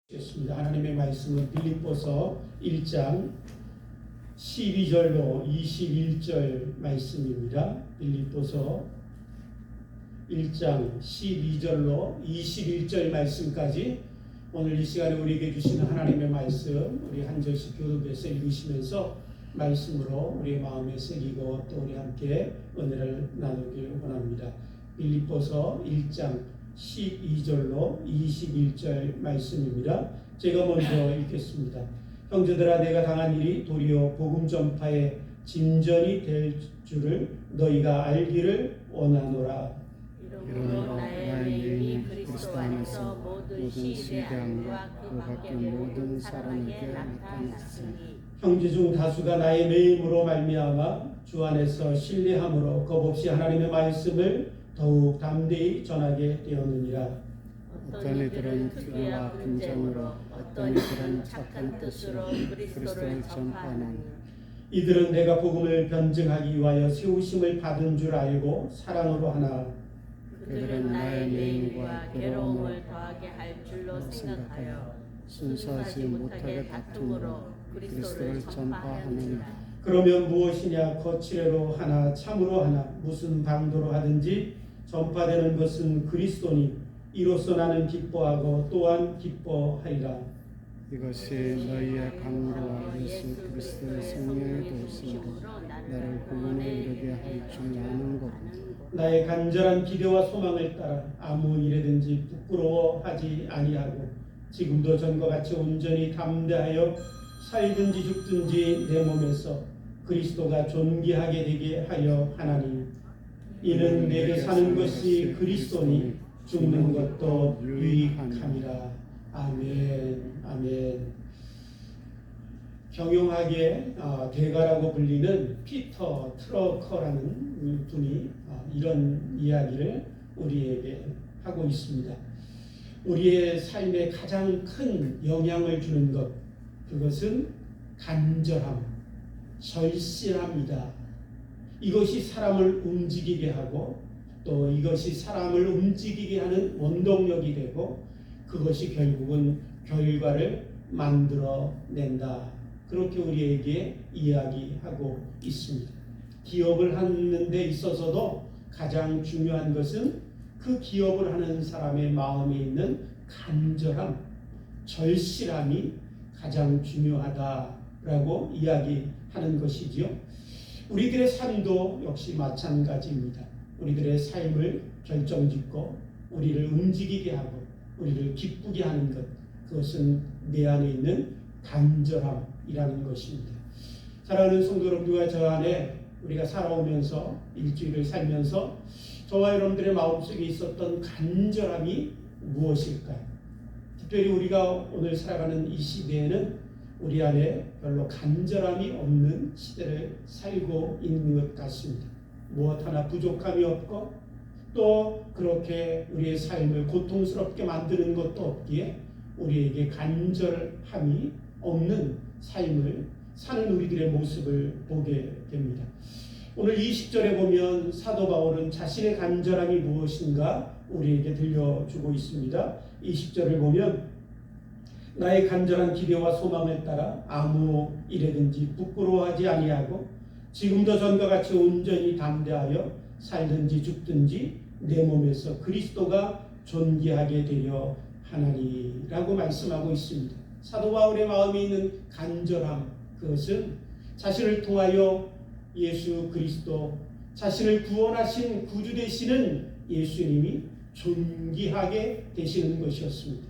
겠습니다. 하나님의 말씀은 빌립보서 1장 12절로 21절 말씀입니다. 빌립보서 1장 12절로 21절 말씀까지 오늘 이 시간에 우리에게 주시는 하나님의 말씀 우리 한 절씩 교독해서 읽으시면서 말씀으로 우리의 마음에 새기고 또 우리 함께 은혜를 나누길 원합니다. 빌립보서 1장 12절로 21절 말씀입니다. 제가 먼저 읽겠습니다. 형제들아, 내가 당한 일이 도리어 복음 전파의 진전이 될 줄을 너희가 알기를 원하노라. 이러므로 나의 매임이 그리스도 안에서 모든 시대함과 그 밖의 모든 사람에게 나타났으니 형제 중 다수가 나의 매임으로 말미암아 주 안에서 신뢰함으로 겁없이 하나님의 말씀을 더욱 담대히 전하게 되었느니라. 어떤 이들은 투기와 분쟁으로 어떤 이들은 착한 뜻으로 그리스도를 전파하느니 이들은 내가 복음을 변증하기 위하여 세우심을 받은 줄 알고 사랑으로 하나 그들은 나의 매임과 괴로움을 더하게 할 줄로 생각하여 순수하지 못하게 다툼으로 그리스도를 전파하느니라. 그러면 무엇이냐? 거칠애로 하나 참으로 하나 무슨 방도로 하든지 전파되는 것은 그리스도니 이로써 나는 기뻐하고 또한 기뻐하리라. 이것이 너희의 강로와 예수 그리스도의 성령의 도우심으로 나를 구원에 이르게 할 줄 아는 것. 나의 간절한 기대와 소망을 따라 아무 일에든지 부끄러워하지 아니하고 지금도 전과 같이 온전히 담대하여 살든지 죽든지 내 몸에서 그리스도가 존귀하게 되게 하려 하나니 이는 내게 사는 것이 그리스도니 죽는 것도 유익함이라. 아멘. 아멘. 경영학의 대가라고 불리는 피터 트러커라는 분이 이런 이야기를 우리에게 하고 있습니다. 우리의 삶에 가장 큰 영향을 주는 것, 그것은 간절함, 절실함이다. 이것이 사람을 움직이게 하고 또 이것이 사람을 움직이게 하는 원동력이 되고 그것이 결국은 결과를 만들어낸다. 그렇게 우리에게 이야기하고 있습니다. 기업을 하는 데 있어서도 가장 중요한 것은 그 기업을 하는 사람의 마음에 있는 간절함, 절실함이 가장 중요하다라고 이야기하는 것이지요. 우리들의 삶도 역시 마찬가지입니다. 우리들의 삶을 결정짓고 우리를 움직이게 하고 우리를 기쁘게 하는 것, 그것은 내 안에 있는 간절함이라는 것입니다. 사랑하는 성도 여러분과 저 안에 우리가 살아오면서 일주일을 살면서 저와 여러분들의 마음속에 있었던 간절함이 무엇일까요? 특별히 우리가 오늘 살아가는 이 시대에는 우리 안에 별로 간절함이 없는 시대를 살고 있는 것 같습니다. 무엇 하나 부족함이 없고 또 그렇게 우리의 삶을 고통스럽게 만드는 것도 없기에 우리에게 간절함이 없는 삶을 사는 우리들의 모습을 보게 됩니다. 오늘 20절에 보면 사도 바울은 자신의 간절함이 무엇인가 우리에게 들려주고 있습니다. 20절을 보면 나의 간절한 기대와 소망을 따라 아무 일에든지 부끄러워하지 아니하고 지금도 전과 같이 온전히 담대하여 살든지 죽든지 내 몸에서 그리스도가 존귀하게 되려 하나니라고 말씀하고 있습니다. 사도 바울의 마음에 있는 간절함, 그것은 자신을 통하여 예수 그리스도, 자신을 구원하신 구주 되시는 예수님이 존귀하게 되시는 것이었습니다.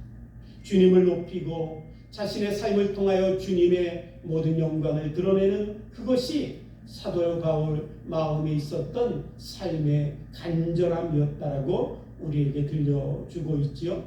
주님을 높이고 자신의 삶을 통하여 주님의 모든 영광을 드러내는 그것이 사도 바울 마음에 있었던 삶의 간절함이었다라고 우리에게 들려주고 있지요.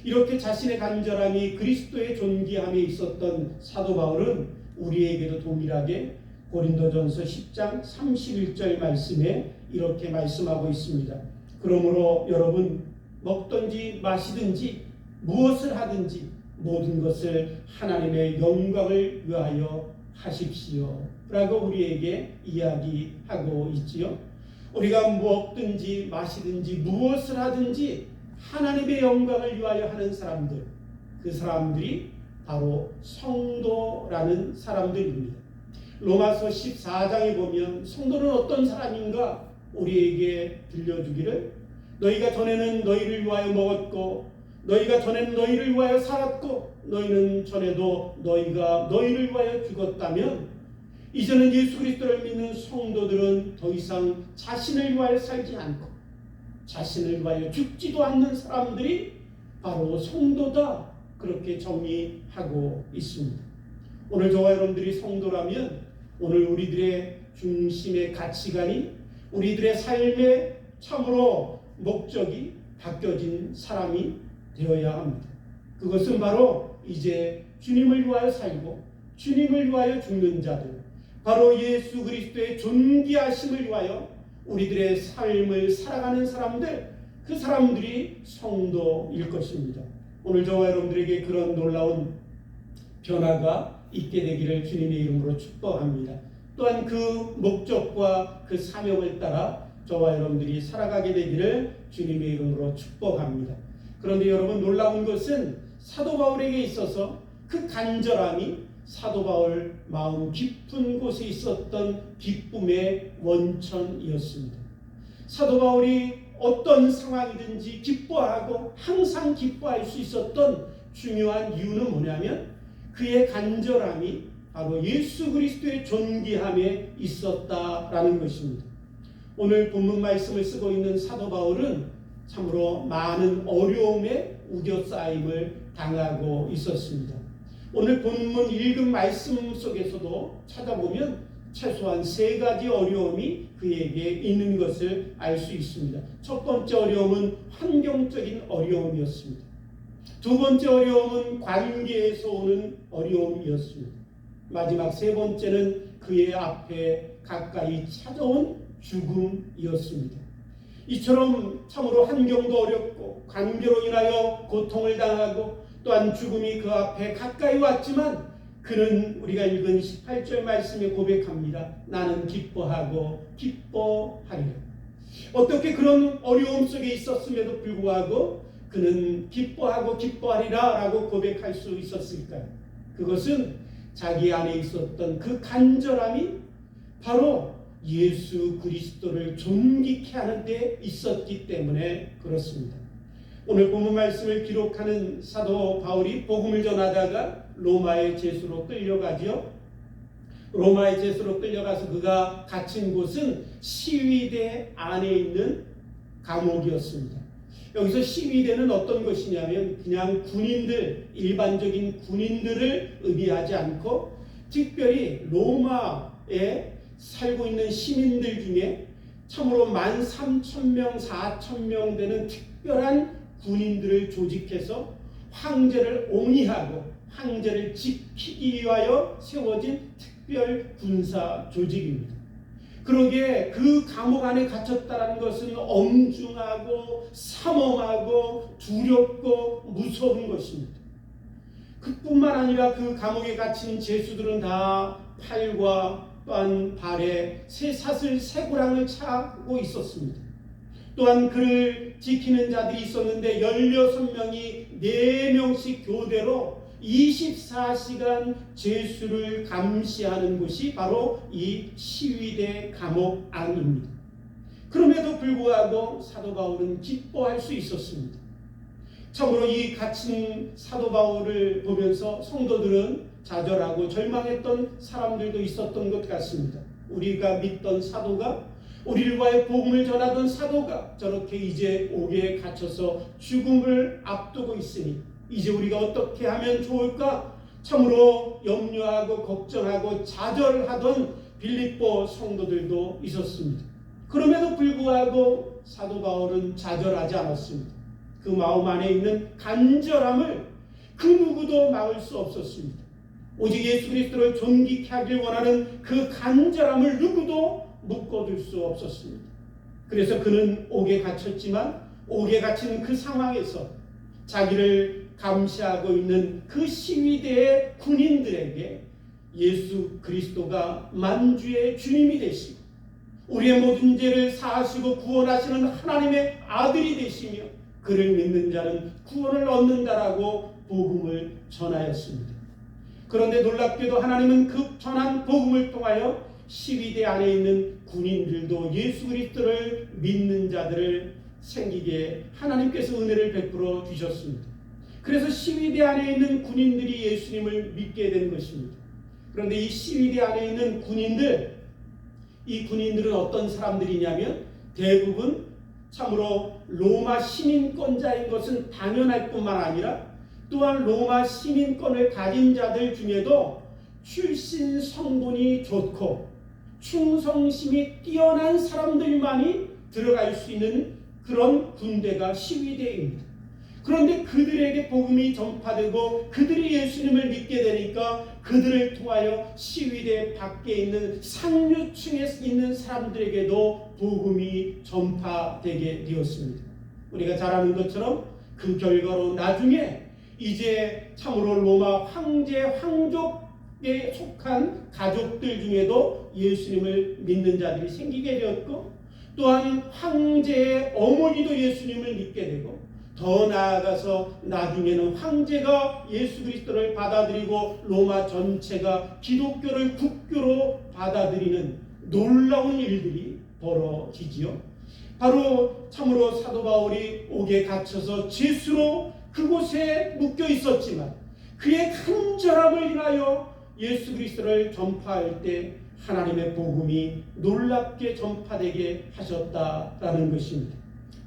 이렇게 자신의 간절함이 그리스도의 존귀함에 있었던 사도 바울은 우리에게도 동일하게 고린도전서 10장 31절 말씀에 이렇게 말씀하고 있습니다. 그러므로 여러분 먹든지 마시든지 무엇을 하든지 모든 것을 하나님의 영광을 위하여 하십시오 라고 우리에게 이야기하고 있지요. 우리가 먹든지 마시든지 무엇을 하든지 하나님의 영광을 위하여 하는 사람들, 그 사람들이 바로 성도라는 사람들입니다. 로마서 14장에 보면 성도는 어떤 사람인가 우리에게 들려주기를, 너희가 전에는 너희를 위하여 먹었고 너희가 전에는 너희를 위하여 살았고 너희는 전에도 너희가 너희를 위하여 죽었다면, 이제는 예수 그리스도를 믿는 성도들은 더 이상 자신을 위하여 살지 않고 자신을 위하여 죽지도 않는 사람들이 바로 성도다, 그렇게 정의하고 있습니다. 오늘 저와 여러분들이 성도라면 오늘 우리들의 중심의 가치관이, 우리들의 삶의 참으로 목적이 바뀌어진 사람이 되어야 합니다. 그것은 바로 이제 주님을 위하여 살고 주님을 위하여 죽는 자들, 바로 예수 그리스도의 존귀하심을 위하여 우리들의 삶을 살아가는 사람들, 그 사람들이 성도일 것입니다. 오늘 저와 여러분들에게 그런 놀라운 변화가 있게 되기를 주님의 이름으로 축복합니다. 또한 그 목적과 그 사명을 따라 저와 여러분들이 살아가게 되기를 주님의 이름으로 축복합니다. 그런데 여러분, 놀라운 것은 사도 바울에게 있어서 그 간절함이 사도 바울 마음 깊은 곳에 있었던 기쁨의 원천이었습니다. 사도 바울이 어떤 상황이든지 기뻐하고 항상 기뻐할 수 있었던 중요한 이유는 뭐냐면 그의 간절함이 바로 예수 그리스도의 존귀함에 있었다라는 것입니다. 오늘 본문 말씀을 쓰고 있는 사도 바울은 참으로 많은 어려움에 우겨싸임을 당하고 있었습니다. 오늘 본문 읽은 말씀 속에서도 찾아보면 최소한 3가지 어려움이 그에게 있는 것을 알 수 있습니다. 첫 번째 어려움은 환경적인 어려움이었습니다. 두 번째 어려움은 관계에서 오는 어려움이었습니다. 마지막 3번째는 그의 앞에 가까이 찾아온 죽음이었습니다. 이처럼 참으로 환경도 어렵고 관계로 인하여 고통을 당하고 또한 죽음이 그 앞에 가까이 왔지만 그는 우리가 읽은 18절 말씀에 고백합니다. 나는 기뻐하고 기뻐하리라. 어떻게 그런 어려움 속에 있었음에도 불구하고 그는 기뻐하고 기뻐하리라 라고 고백할 수 있었을까요? 그것은 자기 안에 있었던 그 간절함이 바로 예수 그리스도를 존귀케 하는 데 있었기 때문에 그렇습니다. 오늘 본문 말씀을 기록하는 사도 바울이 복음을 전하다가 로마의 제수로 끌려가죠. 로마의 제수로 끌려가서 그가 갇힌 곳은 시위대 안에 있는 감옥이었습니다. 여기서 시위대는 어떤 것이냐면 그냥 군인들, 일반적인 군인들을 의미하지 않고 특별히 로마에 살고 있는 시민들 중에 참으로 13,000명, 4,000명 되는 특별한 군인들을 조직해서 황제를 옹이하고 황제를 지키기 위하여 세워진 특별 군사 조직입니다. 그러기에 그 감옥 안에 갇혔다는 것은 엄중하고 삼엄하고 두렵고 무서운 것입니다. 그뿐만 아니라 그 감옥에 갇힌 죄수들은 다 팔과 또한 발에 쇠사슬 쇠고랑을 차고 있었습니다. 또한 그를 지키는 자들이 있었는데 16명이 4명씩 교대로 24시간 죄수를 감시하는 곳이 바로 이 시위대 감옥 안입니다. 그럼에도 불구하고 사도 바울은 기뻐할 수 있었습니다. 참으로 이 갇힌 사도 바울을 보면서 성도들은 좌절하고 절망했던 사람들도 있었던 것 같습니다. 우리가 믿던 사도가, 우리를 위하여 복음을 전하던 사도가 저렇게 이제 옥에 갇혀서 죽음을 앞두고 있으니 이제 우리가 어떻게 하면 좋을까? 참으로 염려하고 걱정하고 좌절하던 빌립보 성도들도 있었습니다. 그럼에도 불구하고 사도 바울은 좌절하지 않았습니다. 그 마음 안에 있는 간절함을 그 누구도 막을 수 없었습니다. 오직 예수 그리스도를 존귀케 하길 원하는 그 간절함을 누구도 묶어둘 수 없었습니다. 그래서 그는 옥에 갇혔지만 옥에 갇힌 그 상황에서 자기를 감시하고 있는 그 시위대의 군인들에게 예수 그리스도가 만주의 주님이 되시고 우리의 모든 죄를 사하시고 구원하시는 하나님의 아들이 되시며 그를 믿는 자는 구원을 얻는다라고 복음을 전하였습니다. 그런데 놀랍게도 하나님은 그 전한 복음을 통하여 12대 안에 있는 군인들도 예수 그리스도를 믿는 자들을 생기게 하나님께서 은혜를 베풀어 주셨습니다. 그래서 12대 안에 있는 군인들이 예수님을 믿게 된 것입니다. 그런데 이 12대 안에 있는 군인들, 이 군인들은 어떤 사람들이냐면 대부분 참으로 로마 시민권자인 것은 당연할 뿐만 아니라 또한 로마 시민권을 가진 자들 중에도 출신 성분이 좋고 충성심이 뛰어난 사람들만이 들어갈 수 있는 그런 군대가 12대입니다. 그런데 그들에게 복음이 전파되고 그들이 예수님을 믿게 되니까 그들을 통하여 12대 밖에 있는 상류층에 있는 사람들에게도 복음이 전파되게 되었습니다. 우리가 잘 아는 것처럼 그 결과로 나중에 이제 참으로 로마 황제 황족에 속한 가족들 중에도 예수님을 믿는 자들이 생기게 되었고 또한 황제의 어머니도 예수님을 믿게 되고 더 나아가서 나중에는 황제가 예수 그리스도를 받아들이고 로마 전체가 기독교를 국교로 받아들이는 놀라운 일들이 벌어지지요. 바로 참으로 사도 바울이 옥에 갇혀서 죄수로 그곳에 묶여 있었지만 그의 간절함을 인하여 예수 그리스도를 전파할 때 하나님의 복음이 놀랍게 전파되게 하셨다라는 것입니다.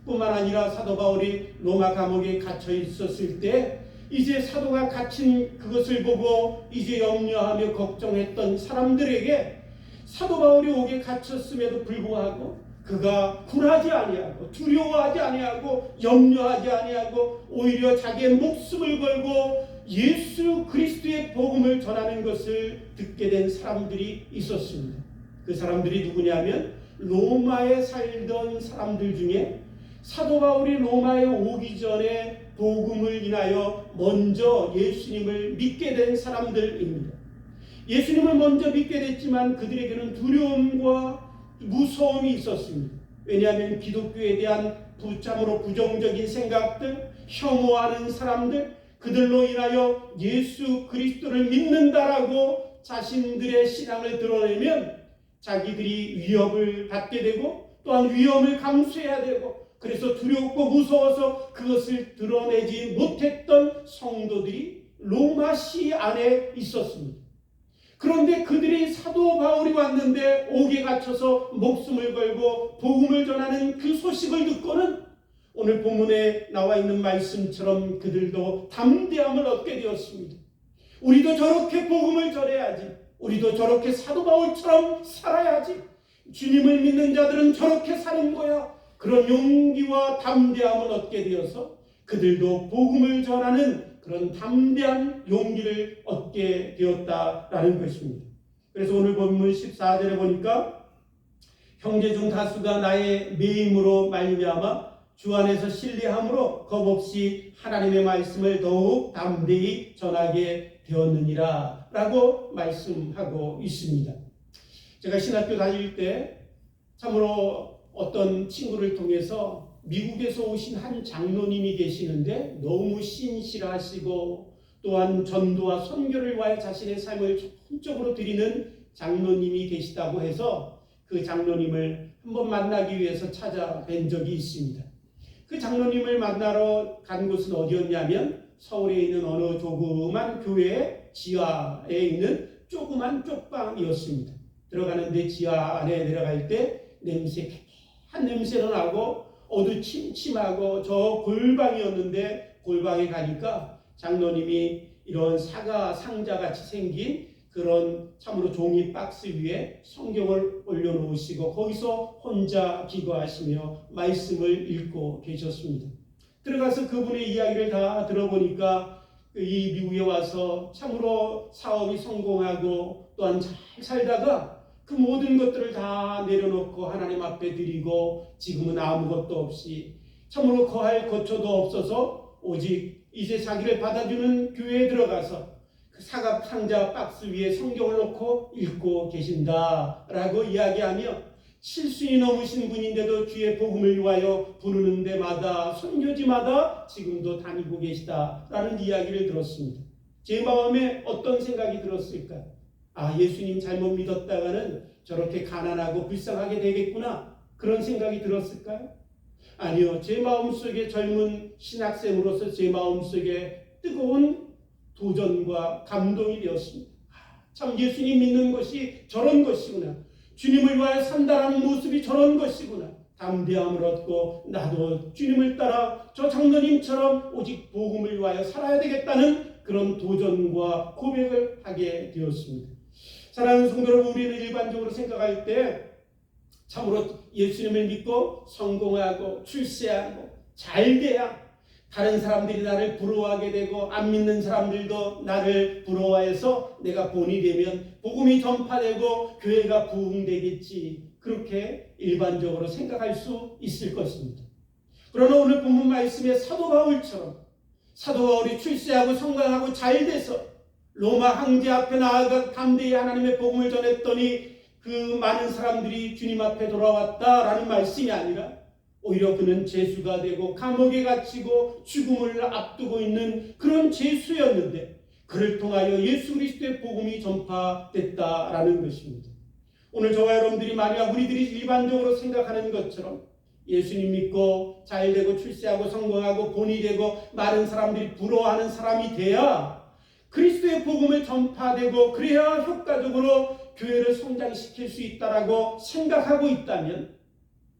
뿐만 아니라 사도 바울이 로마 감옥에 갇혀 있었을 때 이제 사도가 갇힌 그것을 보고 이제 염려하며 걱정했던 사람들에게 사도 바울이 옥에 갇혔음에도 불구하고 그가 굴하지 아니하고 두려워하지 아니하고 염려하지 아니하고 오히려 자기의 목숨을 걸고 예수 그리스도의 복음을 전하는 것을 듣게 된 사람들이 있었습니다. 그 사람들이 누구냐면 로마에 살던 사람들 중에 사도 바울이 로마에 오기 전에 복음을 인하여 먼저 예수님을 믿게 된 사람들입니다. 예수님을 먼저 믿게 됐지만 그들에게는 두려움과 무서움이 있었습니다. 왜냐하면 기독교에 대한 참으로 부정적인 생각들, 혐오하는 사람들, 그들로 인하여 예수 그리스도를 믿는다라고 자신들의 신앙을 드러내면 자기들이 위협을 받게 되고 또한 위험을 감수해야 되고 그래서 두렵고 무서워서 그것을 드러내지 못했던 성도들이 로마시 안에 있었습니다. 그런데 그들이 사도 바울이 왔는데 옥에 갇혀서 목숨을 걸고 복음을 전하는 그 소식을 듣고는 오늘 본문에 나와 있는 말씀처럼 그들도 담대함을 얻게 되었습니다. 우리도 저렇게 복음을 전해야지. 우리도 저렇게 사도 바울처럼 살아야지. 주님을 믿는 자들은 저렇게 사는 거야. 그런 용기와 담대함을 얻게 되어서 그들도 복음을 전하는 그런 담대한 용기를 얻게 되었다라는 것입니다. 그래서 오늘 본문 14절에 보니까 형제 중 다수가 나의 매임으로 말미암아 주 안에서 신뢰함으로 겁없이 하나님의 말씀을 더욱 담대히 전하게 되었느니라 라고 말씀하고 있습니다. 제가 신학교 다닐 때 참으로 어떤 친구를 통해서 미국에서 오신 한 장로님이 계시는데 너무 신실하시고 또한 전도와 선교를 위하여 자신의 삶을 전적으로 드리는 장로님이 계시다고 해서 그 장로님을 한번 만나기 위해서 찾아뵌 적이 있습니다. 그 장로님을 만나러 간 곳은 어디였냐면 서울에 있는 어느 조그만 교회 지하에 있는 조그만 쪽방이었습니다. 들어가는데 지하 안에 내려갈 때 한 냄새도 나고 어두침침하고 저 골방이었는데 골방에 가니까 장로님이 이런 사과 상자같이 생긴 그런 참으로 종이 박스 위에 성경을 올려놓으시고 거기서 혼자 기도하시며 말씀을 읽고 계셨습니다. 들어가서 그분의 이야기를 다 들어보니까 이 미국에 와서 참으로 사업이 성공하고 또한 잘 살다가 그 모든 것들을 다 내려놓고 하나님 앞에 드리고 지금은 아무것도 없이 참으로 거할 거처도 없어서 오직 이제 자기를 받아주는 교회에 들어가서 그 사각 상자 박스 위에 성경을 놓고 읽고 계신다라고 이야기하며 실순이 넘으신 분인데도 주의 복음을 위하여 부르는 데마다 선교지마다 지금도 다니고 계시다라는 이야기를 들었습니다. 제 마음에 어떤 생각이 들었을까요? 예수님 잘못 믿었다가는 저렇게 가난하고 불쌍하게 되겠구나, 그런 생각이 들었을까요? 아니요. 제 마음속에 젊은 신학생으로서 제 마음속에 뜨거운 도전과 감동이 되었습니다. 참 예수님 믿는 것이 저런 것이구나. 주님을 위하여 산다라는 모습이 저런 것이구나. 담대함을 얻고 나도 주님을 따라 저 장로님처럼 오직 복음을 위하여 살아야 되겠다는 그런 도전과 고백을 하게 되었습니다. 사랑하는 성도 여러분, 우리는 일반적으로 생각할 때 참으로 예수님을 믿고 성공하고 출세하고 잘 돼야 다른 사람들이 나를 부러워하게 되고 안 믿는 사람들도 나를 부러워해서 내가 본이 되면 복음이 전파되고 교회가 부흥되겠지, 그렇게 일반적으로 생각할 수 있을 것입니다. 그러나 오늘 본문 말씀에 사도 바울처럼 사도 바울이 출세하고 성공하고 잘 돼서 로마 황제 앞에 나아가 담대히 하나님의 복음을 전했더니 그 많은 사람들이 주님 앞에 돌아왔다라는 말씀이 아니라 오히려 그는 죄수가 되고 감옥에 갇히고 죽음을 앞두고 있는 그런 죄수였는데 그를 통하여 예수 그리스도의 복음이 전파됐다라는 것입니다. 오늘 저와 여러분들이 만약 우리들이 일반적으로 생각하는 것처럼 예수님 믿고 잘되고 출세하고 성공하고 본이 되고 많은 사람들이 부러워하는 사람이 돼야 그리스도의 복음을 전파되고 그래야 효과적으로 교회를 성장시킬 수 있다라고 생각하고 있다면,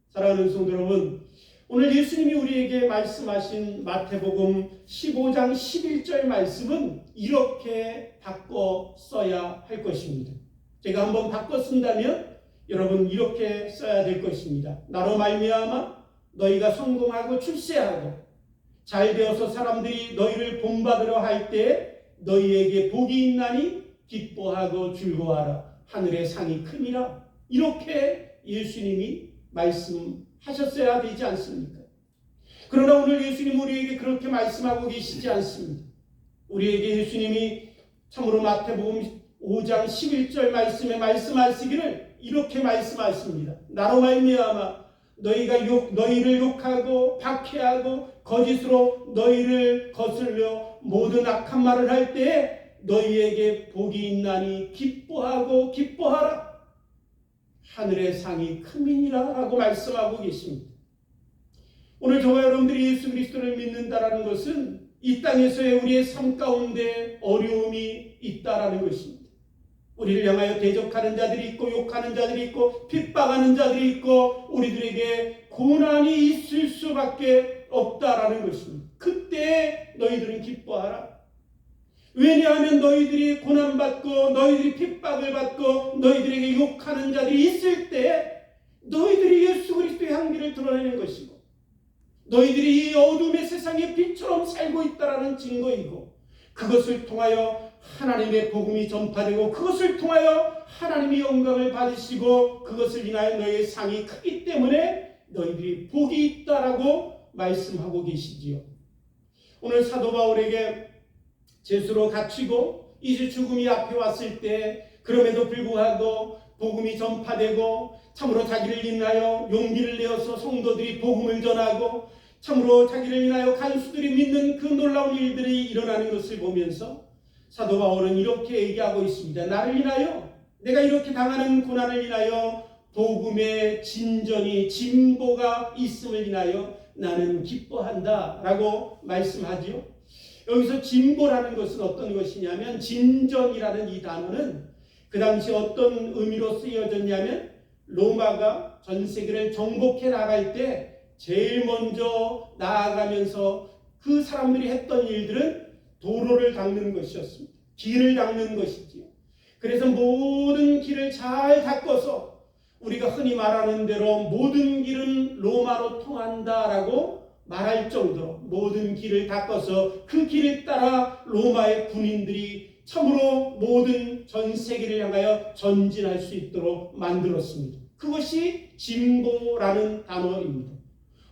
사랑하는 성도 여러분, 오늘 예수님이 우리에게 말씀하신 마태복음 15장 11절 말씀은 이렇게 바꿔 써야 할 것입니다. 제가 한번 바꿔 쓴다면 여러분 이렇게 써야 될 것입니다. 나로 말미암아 너희가 성공하고 출세하고 잘 되어서 사람들이 너희를 본받으려 할 때 너희에게 복이 있나니 기뻐하고 즐거워하라. 하늘의 상이 크니라. 이렇게 예수님이 말씀하셨어야 되지 않습니까? 그러나 오늘 예수님 우리에게 그렇게 말씀하고 계시지 않습니다. 우리에게 예수님이 참으로 마태복음 5장 11절 말씀에 말씀하시기를 이렇게 말씀하십니다. 나로 말미암아 너희를 욕하고 박해하고 거짓으로 너희를 거슬려 모든 악한 말을 할 때에 너희에게 복이 있나니 기뻐하고 기뻐하라. 하늘의 상이 크민이라 라고 말씀하고 계십니다. 오늘 저와 여러분들이 예수 그리스도를 믿는다라는 것은 이 땅에서의 우리의 삶 가운데 어려움이 있다라는 것입니다. 우리를 향하여 대적하는 자들이 있고 욕하는 자들이 있고 핍박하는 자들이 있고 우리들에게 고난이 있을 수밖에 없다라는 것입니다. 그때 너희들은 기뻐하라. 왜냐하면 너희들이 고난받고 너희들이 핍박을 받고 너희들에게 욕하는 자들이 있을 때 너희들이 예수 그리스도의 향기를 드러내는 것이고 너희들이 이 어둠의 세상의 빛처럼 살고 있다라는 증거이고 그것을 통하여 하나님의 복음이 전파되고 그것을 통하여 하나님의 영광을 받으시고 그것을 인하여 너희의 상이 크기 때문에 너희들이 복이 있다라고 말씀하고 계시지요. 오늘 사도 바울에게 죄수로 갇히고 이제 죽음이 앞에 왔을 때 그럼에도 불구하고 복음이 전파되고 참으로 자기를 인하여 용기를 내어서 성도들이 복음을 전하고 참으로 자기를 인하여 간수들이 믿는 그 놀라운 일들이 일어나는 것을 보면서 사도 바울은 이렇게 얘기하고 있습니다. 나를 인하여 내가 이렇게 당하는 고난을 인하여 복음의 진보가 있음을 인하여 나는 기뻐한다 라고 말씀하지요. 여기서 진보라는 것은 어떤 것이냐면 진전이라는 이 단어는 그 당시 어떤 의미로 쓰여졌냐면 로마가 전 세계를 정복해 나갈 때 제일 먼저 나아가면서 그 사람들이 했던 일들은 도로를 닦는 것이었습니다. 길을 닦는 것이지요. 그래서 모든 길을 잘 닦아서 우리가 흔히 말하는 대로 모든 길은 로마로 통한다라고 말할 정도로 모든 길을 닦아서 그 길을 따라 로마의 군인들이 참으로 모든 전 세계를 향하여 전진할 수 있도록 만들었습니다. 그것이 진보라는 단어입니다.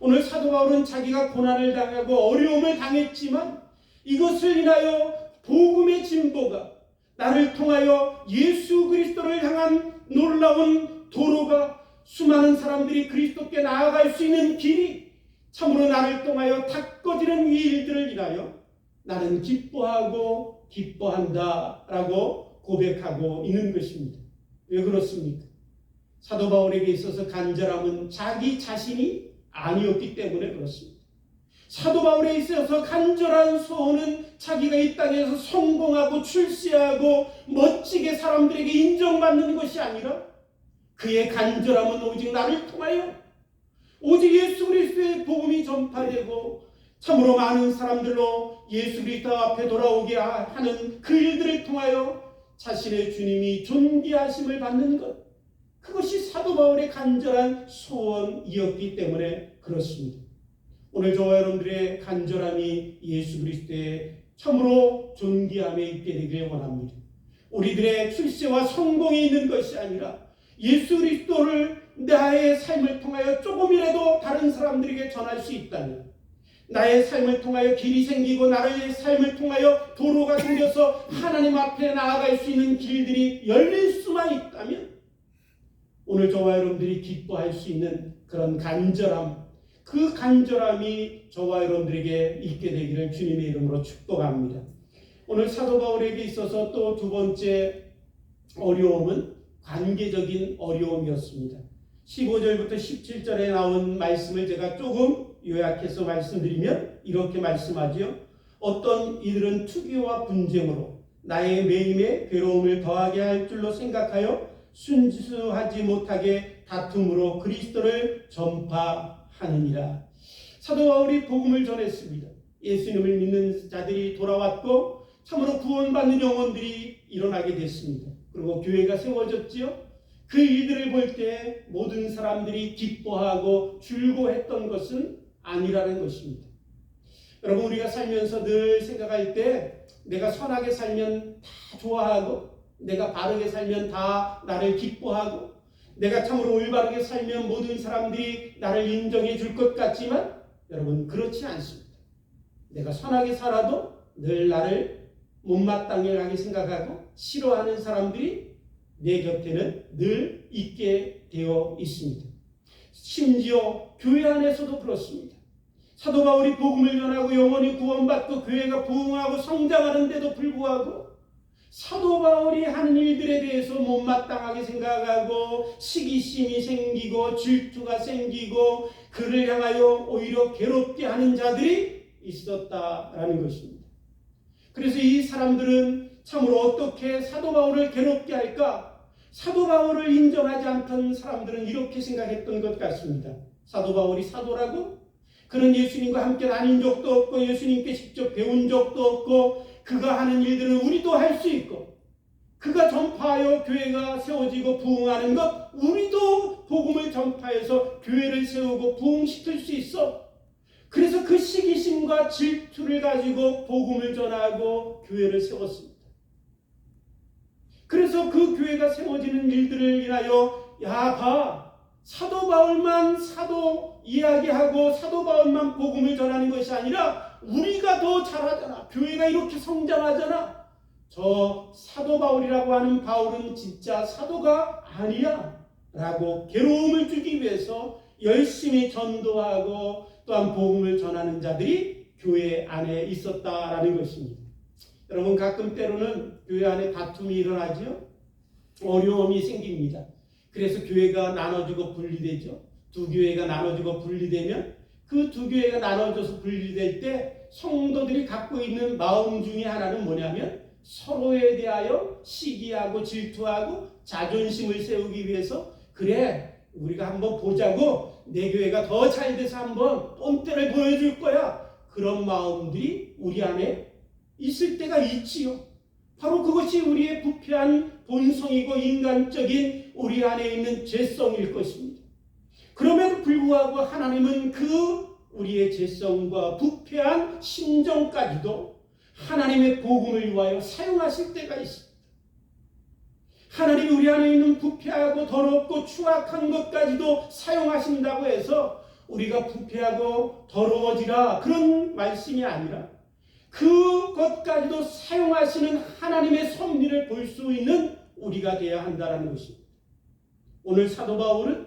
오늘 사도 바울은 자기가 고난을 당하고 어려움을 당했지만 이것을 인하여 복음의 진보가 나를 통하여 예수 그리스도를 향한 놀라운 도로가 수많은 사람들이 그리스도께 나아갈 수 있는 길이 참으로 나를 통하여 닦아지는 이 일들을 인하여 나는 기뻐하고 기뻐한다 라고 고백하고 있는 것입니다. 왜 그렇습니까? 사도 바울에게 있어서 간절함은 자기 자신이 아니었기 때문에 그렇습니다. 사도 바울에 있어서 간절한 소원은 자기가 이 땅에서 성공하고 출세하고 멋지게 사람들에게 인정받는 것이 아니라 그의 간절함은 오직 나를 통하여 오직 예수 그리스도의 복음이 전파되고 참으로 많은 사람들로 예수 그리스도 앞에 돌아오게 하는 그 일들을 통하여 자신의 주님이 존귀하심을 받는 것, 그것이 사도 바울의 간절한 소원이었기 때문에 그렇습니다. 오늘 저와 여러분들의 간절함이 예수 그리스도의 참으로 존귀함에 있게 되기를 원합니다. 우리들의 출세와 성공이 있는 것이 아니라 예수 그리스도를 나의 삶을 통하여 조금이라도 다른 사람들에게 전할 수 있다면, 나의 삶을 통하여 길이 생기고 나의 삶을 통하여 도로가 생겨서 하나님 앞에 나아갈 수 있는 길들이 열릴 수만 있다면 오늘 저와 여러분들이 기뻐할 수 있는 그런 간절함, 그 간절함이 저와 여러분들에게 있게 되기를 주님의 이름으로 축복합니다. 오늘 사도 바울에게 있어서 또 두 번째 어려움은 관계적인 어려움이었습니다. 15절부터 17절에 나온 말씀을 제가 조금 요약해서 말씀드리면 이렇게 말씀하지요. 어떤 이들은 투기와 분쟁으로 나의 매임에 괴로움을 더하게 할 줄로 생각하여 순수하지 못하게 다툼으로 그리스도를 전파하느니라. 사도 바울이 복음을 전했습니다. 예수님을 믿는 자들이 돌아왔고 참으로 구원받는 영혼들이 일어나게 됐습니다. 그리고 교회가 세워졌지요. 그 일들을 볼 때 모든 사람들이 기뻐하고 즐거워했던 것은 아니라는 것입니다. 여러분, 우리가 살면서 늘 생각할 때 내가 선하게 살면 다 좋아하고, 내가 바르게 살면 다 나를 기뻐하고, 내가 참으로 올바르게 살면 모든 사람들이 나를 인정해 줄 것 같지만 여러분, 그렇지 않습니다. 내가 선하게 살아도 늘 나를 못마땅하게 생각하고 싫어하는 사람들이 내 곁에는 늘 있게 되어 있습니다. 심지어 교회 안에서도 그렇습니다. 사도 바울이 복음을 전하고 영혼이 구원받고 교회가 부흥하고 성장하는데도 불구하고 사도 바울이 하는 일들에 대해서 못마땅하게 생각하고 시기심이 생기고 질투가 생기고 그를 향하여 오히려 괴롭게 하는 자들이 있었다라는 것입니다. 그래서 이 사람들은 참으로 어떻게 사도 바울을 괴롭게 할까? 사도 바울을 인정하지 않던 사람들은 이렇게 생각했던 것 같습니다. 사도 바울이 사도라고? 그는 예수님과 함께 다닌 적도 없고 예수님께 직접 배운 적도 없고 그가 하는 일들은 우리도 할 수 있고 그가 전파하여 교회가 세워지고 부흥하는 것 우리도 복음을 전파해서 교회를 세우고 부흥시킬 수 있어. 그래서 그 시기심과 질투를 가지고 복음을 전하고 교회를 세웠습니다. 그래서 그 교회가 세워지는 일들을 인하여 야 봐, 사도 바울만 사도 이야기하고 사도 바울만 복음을 전하는 것이 아니라 우리가 더 잘하잖아. 교회가 이렇게 성장하잖아. 저 사도 바울이라고 하는 바울은 진짜 사도가 아니야 라고 괴로움을 주기 위해서 열심히 전도하고 또한 복음을 전하는 자들이 교회 안에 있었다라는 것입니다. 여러분, 가끔 때로는 교회 안에 다툼이 일어나죠. 어려움이 생깁니다. 그래서 교회가 나눠지고 분리되죠. 두 교회가 나눠지고 분리되면 그 두 교회가 나눠져서 분리될 때 성도들이 갖고 있는 마음 중에 하나는 뭐냐면 서로에 대하여 시기하고 질투하고 자존심을 세우기 위해서 그래 우리가 한번 보자고 내 교회가 더 잘 돼서 한번 본때를 보여줄 거야. 그런 마음들이 우리 안에 있을 때가 있지요. 바로 그것이 우리의 부패한 본성이고 인간적인 우리 안에 있는 죄성일 것입니다. 그럼에도 불구하고 하나님은 그 우리의 죄성과 부패한 심정까지도 하나님의 복음을 위하여 사용하실 때가 있습니다. 하나님이 우리 안에 있는 부패하고 더럽고 추악한 것까지도 사용하신다고 해서 우리가 부패하고 더러워지라 그런 말씀이 아니라 그것까지도 사용하시는 하나님의 섭리를 볼 수 있는 우리가 되어야 한다는 것입니다. 오늘 사도 바울은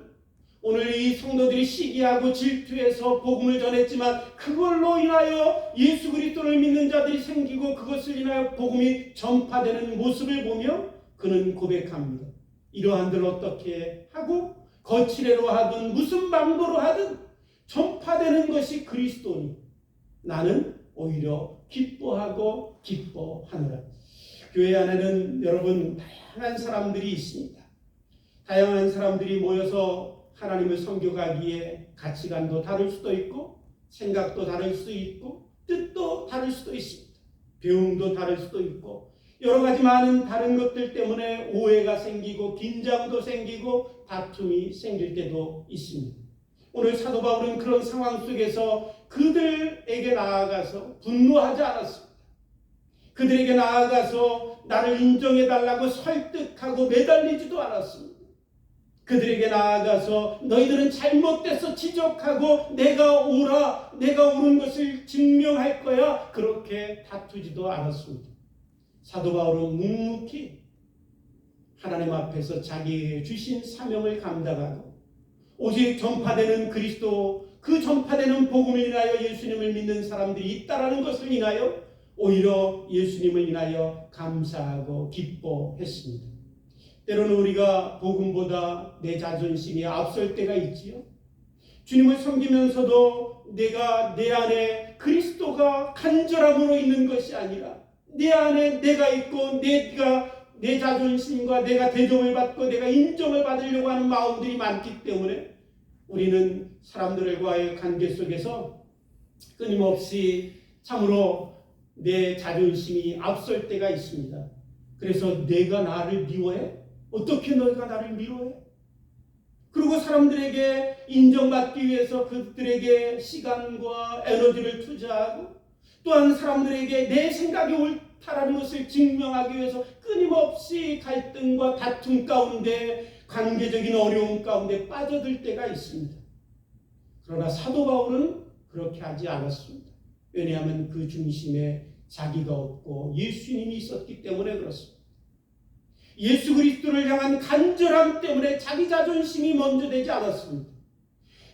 오늘 이 성도들이 시기하고 질투해서 복음을 전했지만 그걸로 인하여 예수 그리스도를 믿는 자들이 생기고 그것을 인하여 복음이 전파되는 모습을 보며 그는 고백합니다. 이러한들 어떻게 하고 거칠애로 하든 무슨 방도로 하든 전파되는 것이 그리스도니 나는 오히려 기뻐하고 기뻐하노라. 교회 안에는 여러분 다양한 사람들이 있습니다. 다양한 사람들이 모여서 하나님을 섬겨가기에 가치관도 다를 수도 있고 생각도 다를 수 있고 뜻도 다를 수도 있습니다. 배움도 다를 수도 있고 여러 가지 많은 다른 것들 때문에 오해가 생기고 긴장도 생기고 다툼이 생길 때도 있습니다. 오늘 사도 바울은 그런 상황 속에서 그들에게 나아가서 분노하지 않았습니다. 그들에게 나아가서 나를 인정해달라고 설득하고 매달리지도 않았습니다. 그들에게 나아가서 너희들은 잘못돼서 지적하고 내가 옳은 것을 증명할 거야 그렇게 다투지도 않았습니다. 사도 바울은 묵묵히 하나님 앞에서 자기에게 주신 사명을 감당하고 오직 전파되는 그리스도 그 전파되는 복음을 인하여 예수님을 믿는 사람들이 있다라는 것을 인하여 오히려 예수님을 인하여 감사하고 기뻐했습니다. 때로는 우리가 복음보다 내 자존심이 앞설 때가 있지요. 주님을 섬기면서도 내 안에 그리스도가 간절함으로 있는 것이 아니라 내 안에 내가 있고 내 자존심과 내가 대접을 받고 내가 인정을 받으려고 하는 마음들이 많기 때문에 우리는 사람들과의 관계 속에서 끊임없이 참으로 내 자존심이 앞설 때가 있습니다. 그래서 내가 나를 미워해? 어떻게 너희가 나를 미워해? 그리고 사람들에게 인정받기 위해서 그들에게 시간과 에너지를 투자하고 또한 사람들에게 내 생각이 옳다라는 것을 증명하기 위해서 끊임없이 갈등과 다툼 가운데 관계적인 어려움 가운데 빠져들 때가 있습니다. 그러나 사도 바울은 그렇게 하지 않았습니다. 왜냐하면 그 중심에 자기가 없고 예수님이 있었기 때문에 그렇습니다. 예수 그리스도를 향한 간절함 때문에 자기 자존심이 먼저 되지 않았습니다.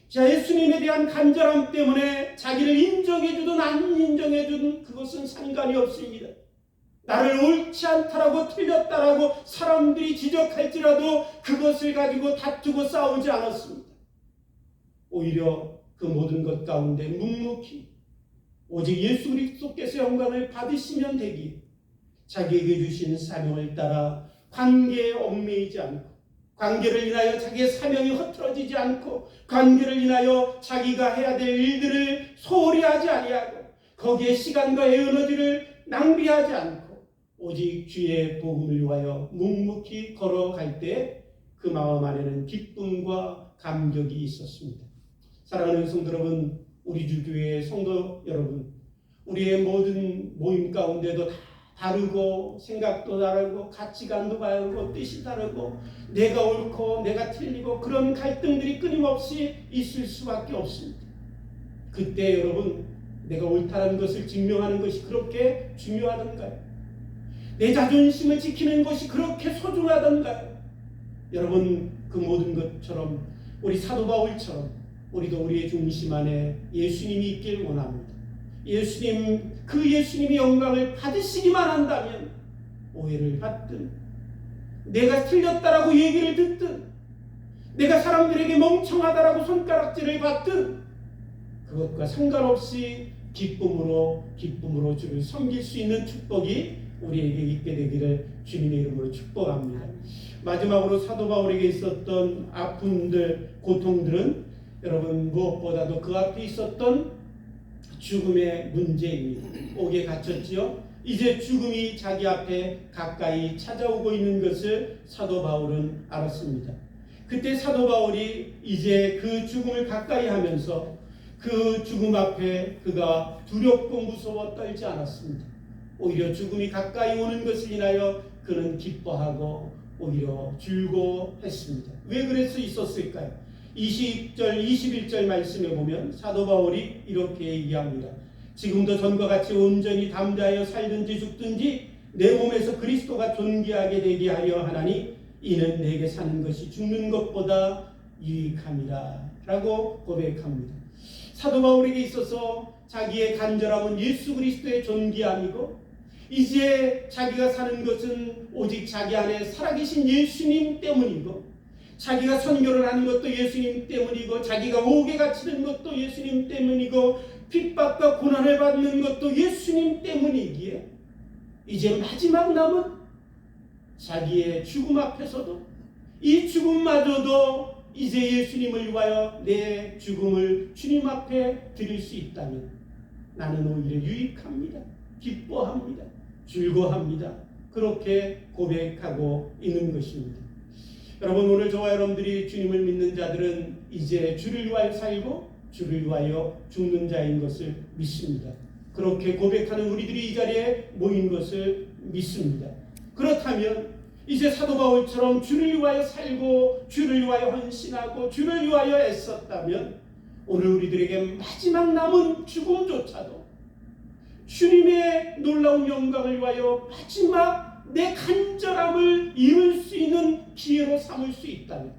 자, 예수님에 대한 간절함 때문에 자기를 인정해주든 안 인정해주든 그것은 상관이 없습니다. 나를 옳지 않다라고 틀렸다라고 사람들이 지적할지라도 그것을 가지고 다투고 싸우지 않았습니다. 오히려 그 모든 것 가운데 묵묵히 오직 예수 그리스도께서 영광을 받으시면 되기에 자기에게 주신 사명을 따라 관계에 얽매이지 않고 관계를 인하여 자기의 사명이 흐트러지지 않고 관계를 인하여 자기가 해야 될 일들을 소홀히 하지 아니하고 거기에 시간과 에너지를 낭비하지 않고 오직 주의 복음을 위하여 묵묵히 걸어갈 때 그 마음 안에는 기쁨과 감격이 있었습니다. 사랑하는 성도 여러분, 우리 주교회의 성도 여러분, 우리의 모든 모임 가운데도 다 다르고 생각도 다르고 가치관도 다르고 뜻이 다르고 내가 옳고 내가 틀리고 그런 갈등들이 끊임없이 있을 수밖에 없습니다. 그때 여러분 내가 옳다는 것을 증명하는 것이 그렇게 중요하던가요? 내 자존심을 지키는 것이 그렇게 소중하던가요? 여러분 그 모든 것처럼 우리 사도 바울처럼 우리도 우리의 중심 안에 예수님이 있길 원합니다. 그 예수님이 영광을 받으시기만 한다면 오해를 받든 내가 틀렸다라고 얘기를 듣든 내가 사람들에게 멍청하다라고 손가락질을 받든 그것과 상관없이 기쁨으로 주를 섬길 수 있는 축복이 우리에게 있게 되기를 주님의 이름으로 축복합니다. 마지막으로 사도 바울에게 있었던 아픔들, 고통들은 여러분 무엇보다도 그 앞에 있었던 죽음의 문제입니다. 옥에 갇혔지요. 이제 죽음이 자기 앞에 가까이 찾아오고 있는 것을 사도 바울은 알았습니다. 그때 사도 바울이 이제 그 죽음을 가까이 하면서 그 죽음 앞에 그가 두렵고 무서워 떨지 않았습니다. 오히려 죽음이 가까이 오는 것을 인하여 그는 기뻐하고 오히려 즐거워했습니다. 왜 그럴 수 있었을까요? 20절, 21절 말씀에 보면 사도 바울이 이렇게 얘기합니다. 지금도 전과 같이 온전히 담대하여 살든지 죽든지 내 몸에서 그리스도가 존귀하게 되게 하려 하나니 이는 내게 사는 것이 죽는 것보다 유익함이라 라고 고백합니다. 사도 바울에게 있어서 자기의 간절함은 예수 그리스도의 존귀함이고 이제 자기가 사는 것은 오직 자기 안에 살아계신 예수님 때문이고 자기가 선교를 하는 것도 예수님 때문이고 자기가 옥에 갇히는 것도 예수님 때문이고 핍박과 고난을 받는 것도 예수님 때문이기에 이제 마지막 남은 자기의 죽음 앞에서도 이 죽음마저도 이제 예수님을 위하여 내 죽음을 주님 앞에 드릴 수 있다면 나는 오히려 유익합니다. 기뻐합니다. 즐거워합니다. 그렇게 고백하고 있는 것입니다. 여러분, 오늘 저와 여러분들이 주님을 믿는 자들은 이제 주를 위하여 살고 주를 위하여 죽는 자인 것을 믿습니다. 그렇게 고백하는 우리들이 이 자리에 모인 것을 믿습니다. 그렇다면 이제 사도 바울처럼 주를 위하여 살고 주를 위하여 헌신하고 주를 위하여 애썼다면 오늘 우리들에게 마지막 남은 죽음조차도 주님의 놀라운 영광을 위하여 마지막 내 간절함을 이룰 수 있는 기회로 삼을 수 있다면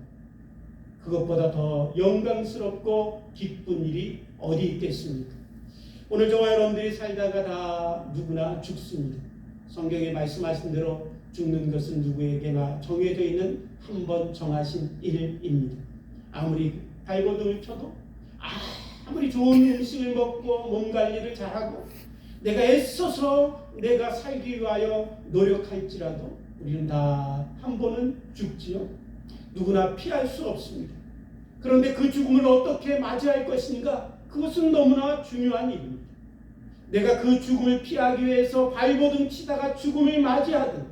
그것보다 더 영광스럽고 기쁜 일이 어디 있겠습니까? 오늘 저와 여러분들이 살다가 다 누구나 죽습니다. 성경에 말씀하신 대로 죽는 것은 누구에게나 정해져 있는 한 번 정하신 일입니다. 아무리 발버둥을 쳐도 아무리 좋은 음식을 먹고 몸 관리를 잘하고 내가 애써서 내가 살기 위하여 노력할지라도 우리는 다 한 번은 죽지요. 누구나 피할 수 없습니다. 그런데 그 죽음을 어떻게 맞이할 것인가? 그것은 너무나 중요한 일입니다. 내가 그 죽음을 피하기 위해서 발버둥 치다가 죽음을 맞이하든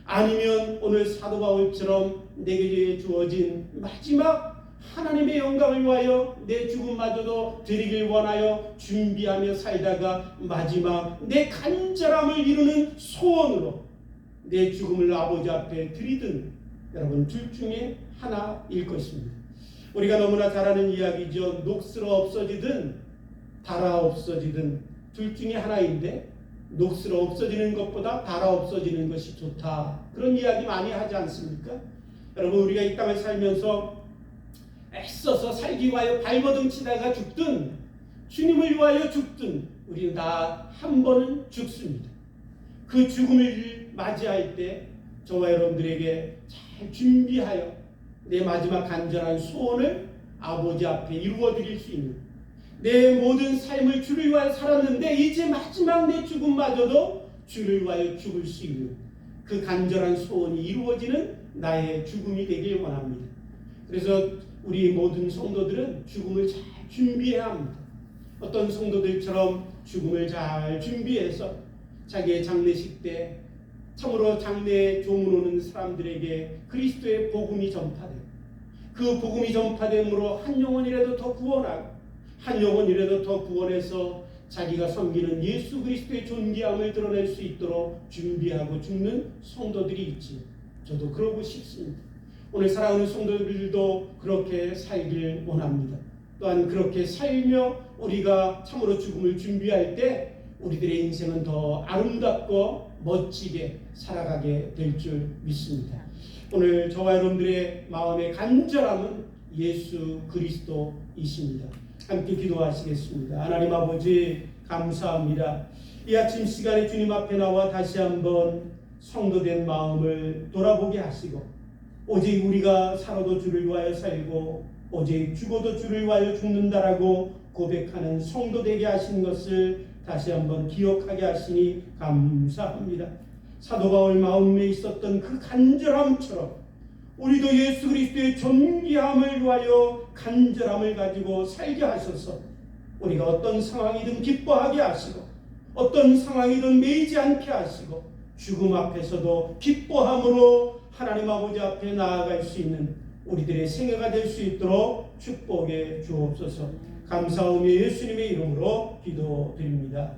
아니면 오늘 사도 바울처럼 내게 주어진 마지막 하나님의 영광을 위하여 내 죽음마저도 드리길 원하여 준비하며 살다가 마지막 내 간절함을 이루는 소원으로 내 죽음을 아버지 앞에 드리든 여러분 둘 중에 하나일 것입니다. 우리가 너무나 잘 아는 이야기죠. 녹슬어 없어지든 달아 없어지든 둘 중에 하나인데 녹슬어 없어지는 것보다 달아 없어지는 것이 좋다. 그런 이야기 많이 하지 않습니까? 여러분, 우리가 이 땅을 살면서 애써서 살기 위하여 발버둥 치다가 죽든 주님을 위하여 죽든 우리는 다 한 번은 죽습니다. 그 죽음을 맞이할 때 저와 여러분들에게 잘 준비하여 내 마지막 간절한 소원을 아버지 앞에 이루어 드릴 수 있는 내 모든 삶을 주를 위하여 살았는데 이제 마지막 내 죽음마저도 주를 위하여 죽을 수 있는 그 간절한 소원이 이루어지는 나의 죽음이 되길 원합니다. 그래서 우리 모든 성도들은 죽음을 잘 준비해야 합니다. 어떤 성도들처럼 죽음을 잘 준비해서 자기의 장례식 때 참으로 장례에 조문 오는 사람들에게 그리스도의 복음이 전파되고 그 복음이 전파됨으로 한 영혼이라도 더 구원하고 한 영혼이라도 더 구원해서 자기가 섬기는 예수 그리스도의 존귀함을 드러낼 수 있도록 준비하고 죽는 성도들이 있지. 저도 그러고 싶습니다. 오늘 사랑하는 성도들도 그렇게 살길 원합니다. 또한 그렇게 살며 우리가 참으로 죽음을 준비할 때 우리들의 인생은 더 아름답고 멋지게 살아가게 될 줄 믿습니다. 오늘 저와 여러분들의 마음의 간절함은 예수 그리스도이십니다. 함께 기도하시겠습니다. 하나님 아버지, 감사합니다. 이 아침 시간에 주님 앞에 나와 다시 한번 성도된 마음을 돌아보게 하시고 오직 우리가 살아도 주를 위하여 살고 오직 죽어도 주를 위하여 죽는다라고 고백하는 성도 되게 하신 것을 다시 한번 기억하게 하시니 감사합니다. 사도 바울 마음에 있었던 그 간절함처럼 우리도 예수 그리스도의 존귀함을 위하여 간절함을 가지고 살게 하셔서 우리가 어떤 상황이든 기뻐하게 하시고 어떤 상황이든 매이지 않게 하시고 죽음 앞에서도 기뻐함으로 하나님 아버지 앞에 나아갈 수 있는 우리들의 생애가 될 수 있도록 축복해 주옵소서. 감사하며 예수님의 이름으로 기도드립니다.